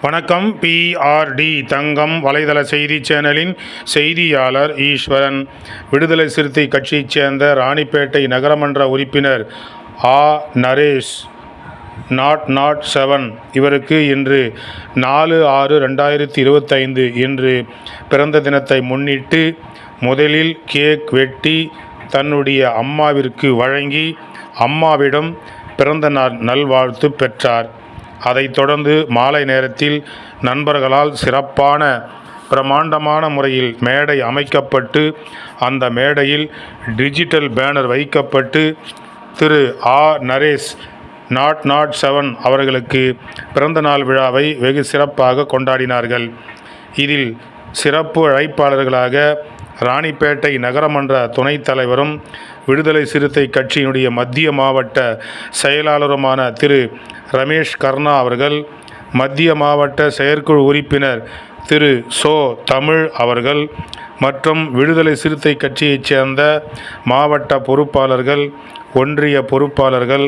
வணக்கம். பிஆர்டி தங்கம் வலைதள செய்தி சேனலின் செய்தியாளர் ஈஸ்வரன். விடுதலை சிறுத்தை கட்சியைச் சேர்ந்த ராணிப்பேட்டை நகரமன்ற உறுப்பினர் ஆ. நரேஷ் நாட் 7 இவருக்கு இன்று 4/6/2025 இன்று பிறந்த தினத்தை முன்னிட்டு முதலில் கேக் வெட்டி தன்னுடைய அம்மாவிற்கு வழங்கி அம்மாவிடம் பிறந்த நாள் நல்வாழ்த்து பெற்றார். அதைத் தொடர்ந்து மாலை நேரத்தில் நண்பர்களால் சிறப்பான பிரமாண்டமான முறையில் மேடை அமைக்கப்பட்டு அந்த மேடையில் டிஜிட்டல் பேனர் வைக்கப்பட்டு திரு ஆ. நரேஷ் நாட் 7 அவர்களுக்கு பிறந்தநாள் விழாவை வெகு சிறப்பாக கொண்டாடினார்கள். இதில் சிறப்பு அழைப்பாளர்களாக ராணிப்பேட்டை நகரமன்ற துணைத் தலைவரும் விடுதலை சிறுத்தை கட்சியினுடைய மத்திய மாவட்ட செயலாளருமான திரு ரமேஷ் கர்ணா அவர்கள், மத்திய மாவட்ட செயற்குழு உறுப்பினர் திரு சோ. தமிழ் அவர்கள் மற்றும் விடுதலை சிறுத்தை கட்சியைச் சேர்ந்த மாவட்ட பொறுப்பாளர்கள், ஒன்றிய பொறுப்பாளர்கள்,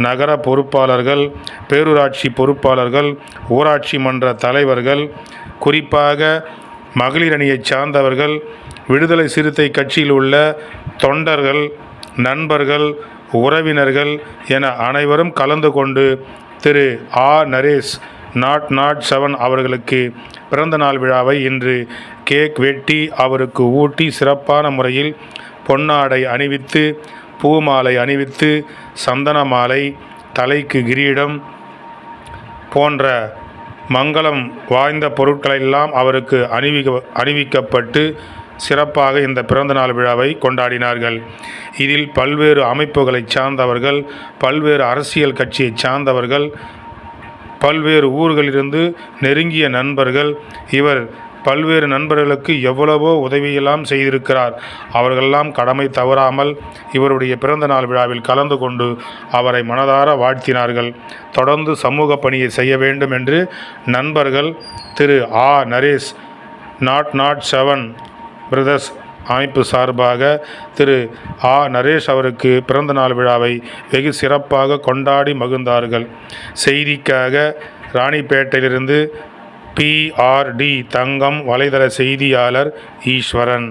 நகர பொறுப்பாளர்கள், பேரூராட்சி பொறுப்பாளர்கள், ஊராட்சி மன்ற தலைவர்கள், குறிப்பாக மகளிர் அணியைச் சார்ந்தவர்கள், விடுதலை சிறுத்தை கட்சியில் உள்ள தொண்டர்கள், நண்பர்கள், உறவினர்கள் என அனைவரும் கலந்து கொண்டு திரு ஆ. நரேஷ் நாட் 7 அவர்களுக்கு பிறந்தநாள் விழாவை இன்று கேக் வெட்டி அவருக்கு ஊட்டி சிறப்பான முறையில் பொன்னாடை அணிவித்து, பூமாலை அணிவித்து, சந்தன மாலை, தலைக்கு கிரீடம் போன்ற மங்களம் வாய்ந்த பொருட்களெல்லாம் அவருக்கு அணிவிக்கப்பட்டு சிறப்பாக இந்த பிறந்தநாள் விழாவை கொண்டாடினார்கள். இதில் பல்வேறு அமைப்புகளைச் சார்ந்தவர்கள், பல்வேறு அரசியல் கட்சியைச் சார்ந்தவர்கள், பல்வேறு ஊர்களிலிருந்து நெருங்கிய நண்பர்கள், இவர் பல்வேறு நண்பர்களுக்கு எவ்வளவோ உதவியெல்லாம் செய்திருக்கிறார். அவர்களெல்லாம் கடமை தவறாமல் இவருடைய பிறந்தநாள் விழாவில் கலந்து கொண்டு அவரை மனதார வாழ்த்தினார்கள். தொடர்ந்து சமூக பணியை செய்ய வேண்டும் என்று நண்பர்கள் திரு ஆ. நரேஷ் நாட் 7 பிரதர்ஸ் அமைப்பு சார்பாக திரு ஆ. நரேஷ் அவருக்கு பிறந்தநாள் விழாவை வெகு சிறப்பாக கொண்டாடி மகிழ்ந்தார்கள். செய்திக்காக ராணிப்பேட்டையிலிருந்து பிஆர்டி தங்கம் வலைதள செய்தியாளர் ஈஸ்வரன்.